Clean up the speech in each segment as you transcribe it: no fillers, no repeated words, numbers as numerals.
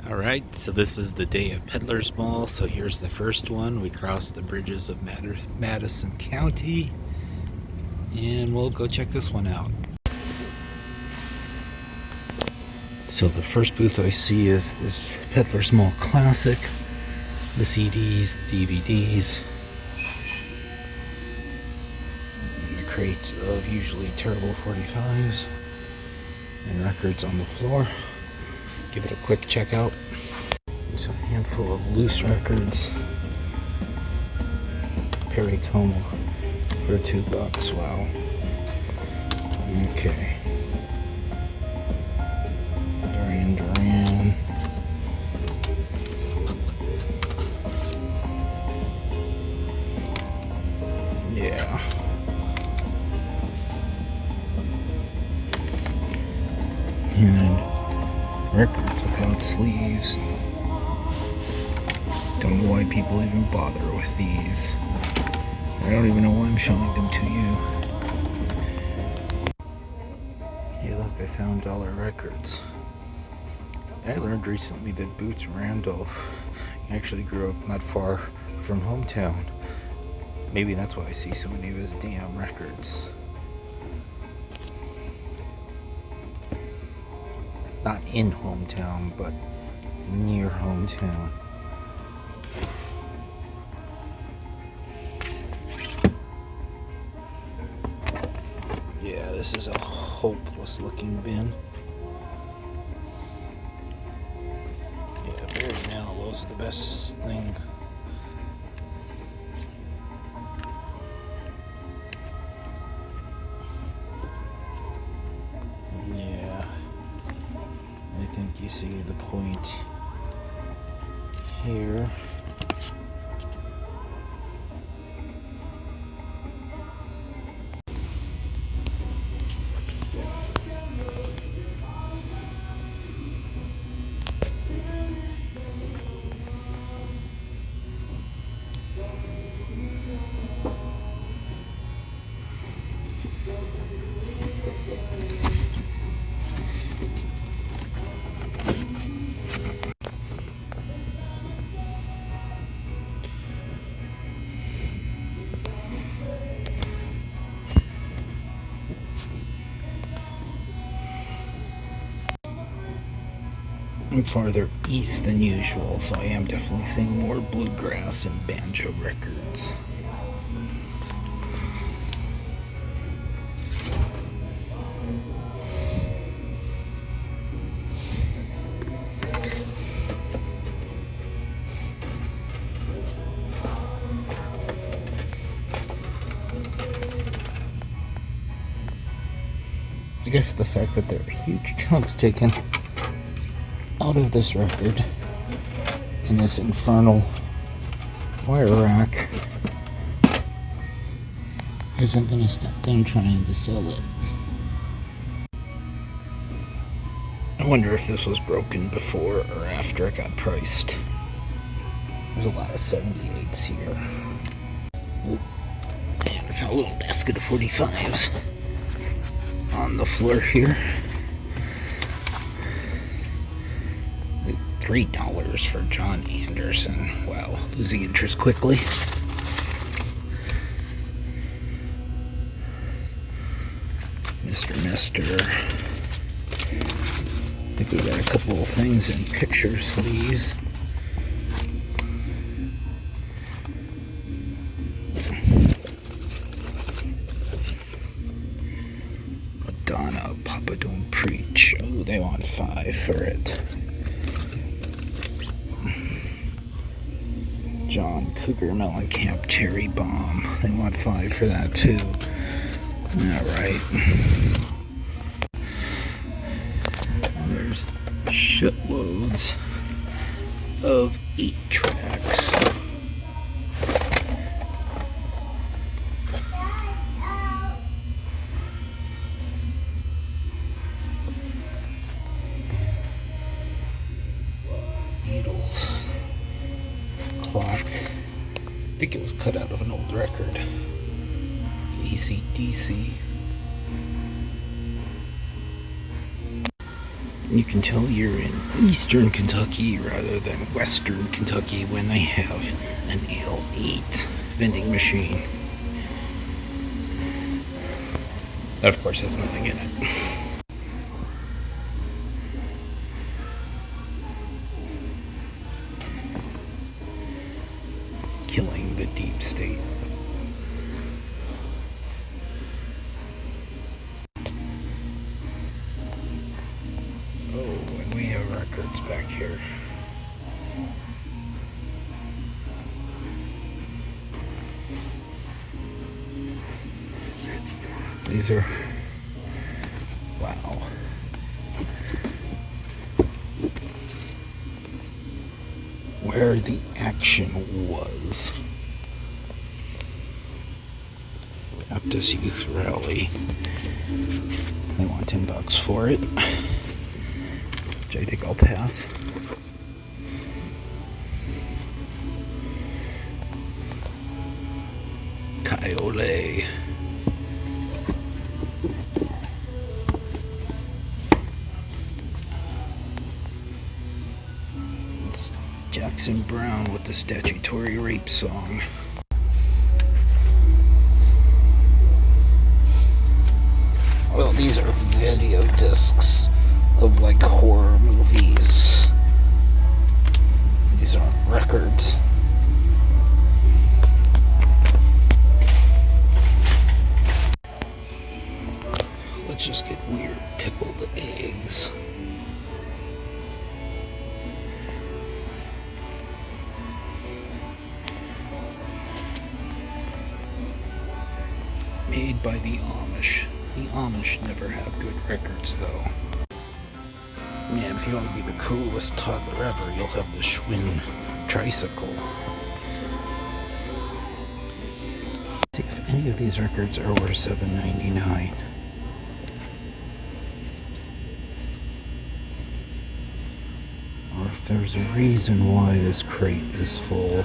Alright, so this is the day of Peddlers Mall. So here's the first one. We crossed the bridges of Madison County. And we'll go check this one out. So the first booth I see is this Peddlers Mall Classic. The CDs, DVDs. And the crates of usually terrible 45s. And records on the floor. Give it a quick check out. It's a handful of loose records. Perry Como for $2. Wow. Okay. Duran. Yeah. And records without sleeves. Don't know why people even bother with these. I don't even know why I'm showing them to you. Hey look, I found dollar records. I learned recently that Boots Randolph actually grew up not far from hometown. Maybe that's why I see so many of his damn records. Not in hometown, but near hometown. Yeah, this is a hopeless looking bin. Yeah, Barry Manilow's the best thing. Yeah. I think you see the point here. I'm farther east than usual, so I am definitely seeing more bluegrass and banjo records. I guess the fact that there are huge chunks taken out of this record in this infernal wire rack isn't gonna stop them trying to sell it. I wonder if this was broken before or after it got priced. There's a lot of 78s here. Oop. And I found a little basket of 45s on the floor here. $3 for John Anderson. Wow, losing interest quickly. Mr. I think we got a couple of things in picture sleeves. Madonna, Papa Don't Preach. Oh, they want $5 for it. John Cougar Mellencamp Cherry Bomb. They want $5 for that too. Alright. There's shitloads of 8-tracks. Beatles. Clock. I think it was cut out of an old record. AC/DC. You can tell you're in eastern Kentucky rather than western Kentucky when they have an Ale 8 vending machine. That, of course, has nothing in it. Killing the deep state. Oh, and we have records back here. These are, wow. Where the action was. Baptist Youth Rally. They want $10 for it, which I think I'll pass. Coyote. It's Jackson Brown with the statutory rape song. Well, these are video discs of like horror movies. These aren't records. Let's just get weird pickled eggs. Made by the Amish. The Amish never have good records, though. Yeah, if you want to be the coolest toddler ever, you'll have the Schwinn tricycle. See if any of these records are worth $7.99. Or if there's a reason why this crate is full.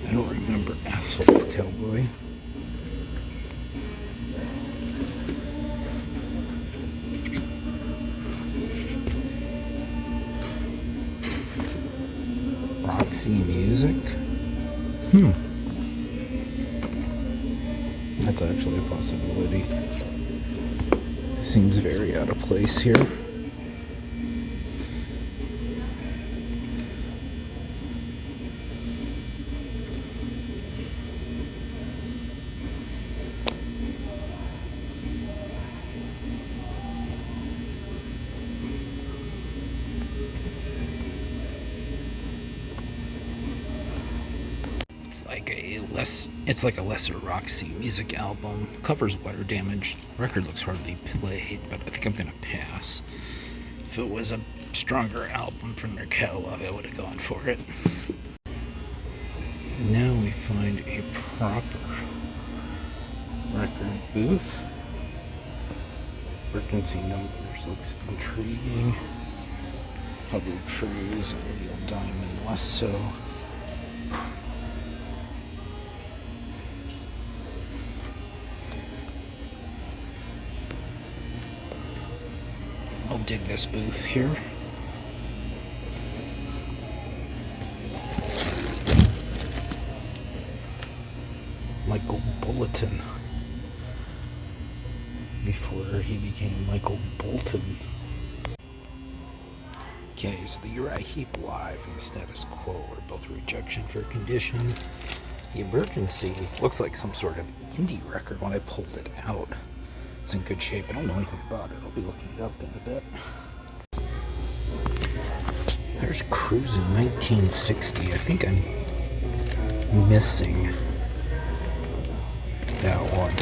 I don't remember Asphalt Cowboy. Roxy Music? That's actually a possibility. Seems very out of place here. It's like a lesser Roxy Music album. Cover's water damaged. Record looks hardly played, but I think I'm gonna pass. If it was a stronger album from their catalog, I would have gone for it. And now we find a proper record booth. Frequency numbers looks intriguing. Public Cruise and Neil Diamond less so. I'll dig this booth here. Michael Bulletin. Before he became Michael Bolton. Okay, so the Uriah Heep Live and the Status Quo are both rejection for condition. The Emergency looks like some sort of indie record when I pulled it out. It's in good shape. I don't know anything about it. I'll be looking it up in a bit. There's Cruising 1960. I think I'm missing that one.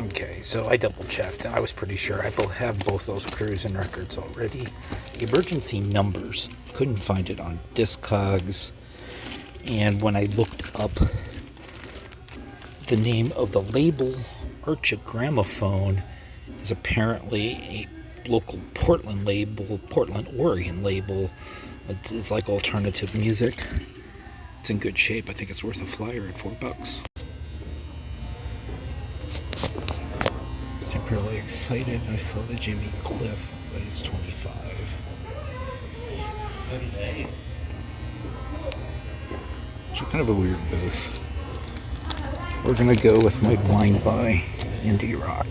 Okay, so I double checked and I was pretty sure I have both those Cruising records already. The Emergency Numbers, couldn't find it on Discogs, and when I looked up the name of the label, Archa Gramophone, is apparently a local Portland label, Portland, Oregon label. It's like alternative music. It's in good shape. I think it's worth a flyer at $4. I'm really excited. I saw the Jimmy Cliff, but it's 25. It's kind of a weird booth. We're gonna go with my blind buy indie rock.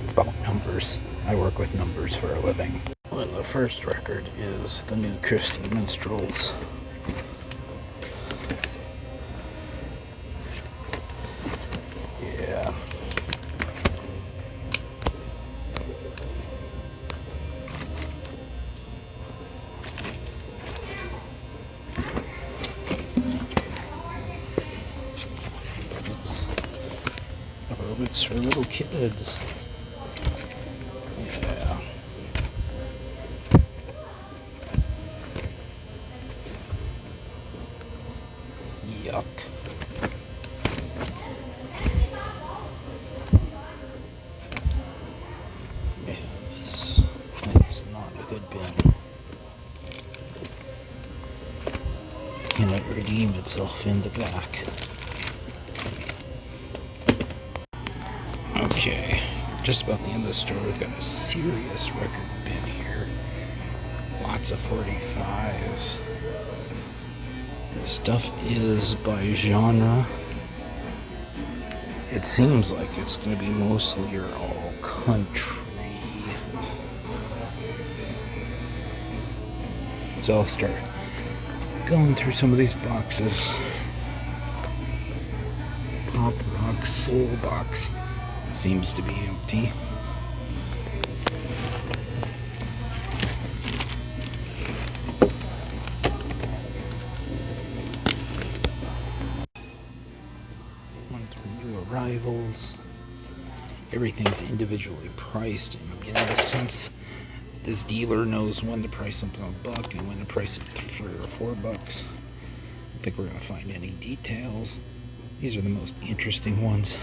It's about numbers. I work with numbers for a living. Well, the first record is the new Christie Minstrels. Yeah. Aerobics for little kids. Yeah. Yuck. Yeah, this is not a good bin. Can it redeem itself in the back? Okay, just about the end of the store. We've got a serious record bin here. Lots of 45s. Stuff is by genre. It seems like it's going to be mostly or all country. So I'll start going through some of these boxes. Pop rock soul box seems to be empty. One through new arrivals. Everything's individually priced, and I'm getting the sense this dealer knows when to price something $1 and when to price it $3 or $4. I don't think we're going to find any details. These are the most interesting ones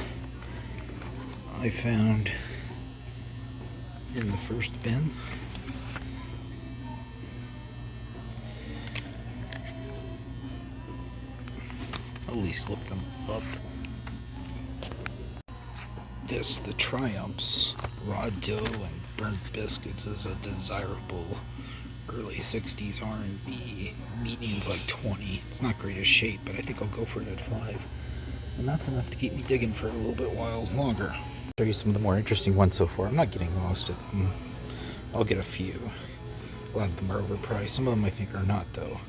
I found in the first bin. At least look them up. This, the Triumphs, raw dough and burnt biscuits, is a desirable early 60s R&B. Median's like 20. It's not great as shape, but I think I'll go for it at 5. And that's enough to keep me digging for a little bit while longer. I'll show you some of the more interesting ones so far. I'm not getting most of them. I'll get a few. A lot of them are overpriced. Some of them I think are not, though.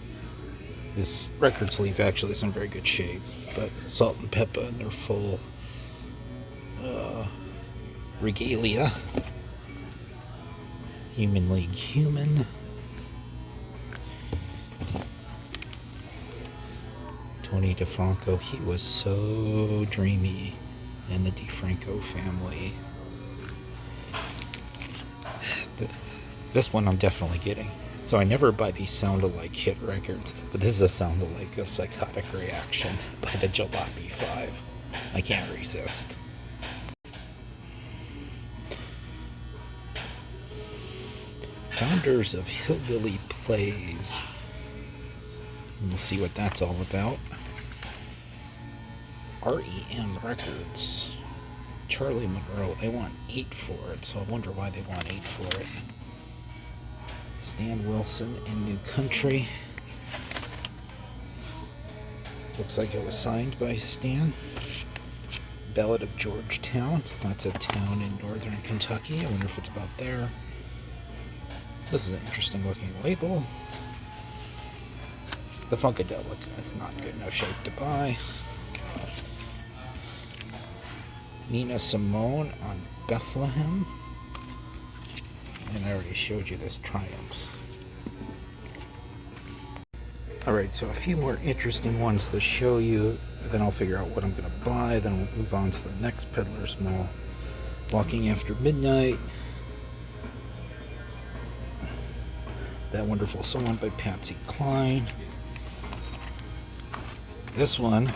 This record sleeve actually is in very good shape, but Salt and Peppa in their full regalia. Human League Human. Tony DeFranco, he was so dreamy, and the DeFranco family. This one I'm definitely getting. So I never buy these sound-alike hit records, but this is a sound-alike of Psychotic Reaction by the Jalopy 5. I can't resist. Founders of Hillbilly Plays. We'll see what that's all about. REM Records. Charlie Monroe. They want 8 for it, so I wonder why they want 8 for it. Stan Wilson and New Country. Looks like it was signed by Stan. Ballad of Georgetown. That's a town in northern Kentucky. I wonder if it's about there. This is an interesting looking label. The Funkadelic. That's not good enough shape to buy. Nina Simone on Bethlehem. And I already showed you this Triumphs. Alright, so a few more interesting ones to show you. Then I'll figure out what I'm going to buy. Then we'll move on to the next Peddlers Mall. Walking After Midnight. That Wonderful Song by Patsy Cline. This one,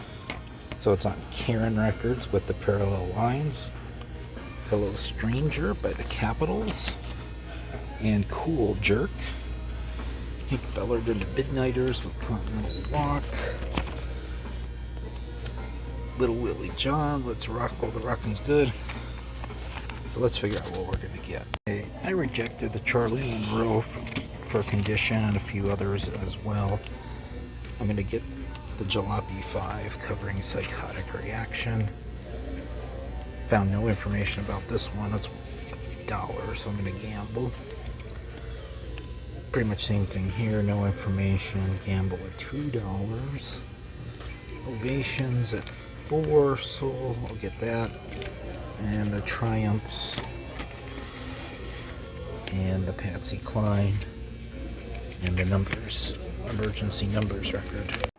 so it's on Karen Records with the Parallel Lines. Hello Stranger by the Capitals. and Cool Jerk. Hank Bellard and the Midnighters with Continental Walk. Little Willie John, Let's Rock While the Rocking's Good. So let's figure out what we're going to get. Okay, I rejected the Charlie Row for Condition and a few others as well. I'm going to get the Jalopy 5 covering Psychotic Reaction. Found no information about this one. It's $1, so I'm going to gamble. Pretty much same thing here, no information. Gamble at $2. Ovations at 4, so I'll get that. And the Triumphs and the Patsy Cline and the numbers, emergency numbers record.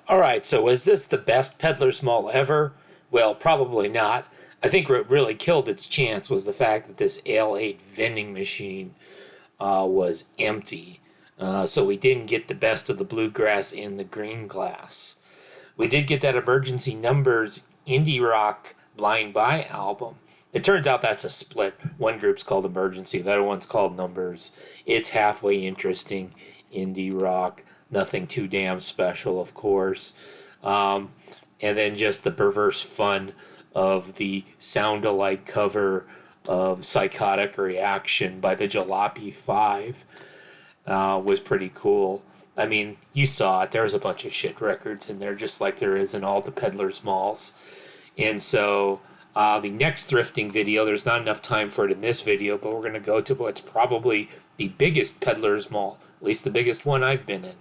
Alright, so was this the best Peddlers Mall ever? Well, probably not. I think what really killed its chance was the fact that this Ale-8 vending machine was empty. So we didn't get the best of the Bluegrass in the green glass. We did get that Emergency Numbers indie rock Blind Buy album. It turns out that's a split. One group's called Emergency, the other one's called Numbers. It's halfway interesting indie rock, nothing too damn special, of course. And then just the perverse fun of the sound-alike cover of Psychotic Reaction by the Jalopy 5 was pretty cool. I mean, you saw it. There was a bunch of shit records in there, just like there is in all the Peddlers Malls. And so the next thrifting video, there's not enough time for it in this video, but we're going to go to what's probably the biggest Peddlers Mall, at least the biggest one I've been in.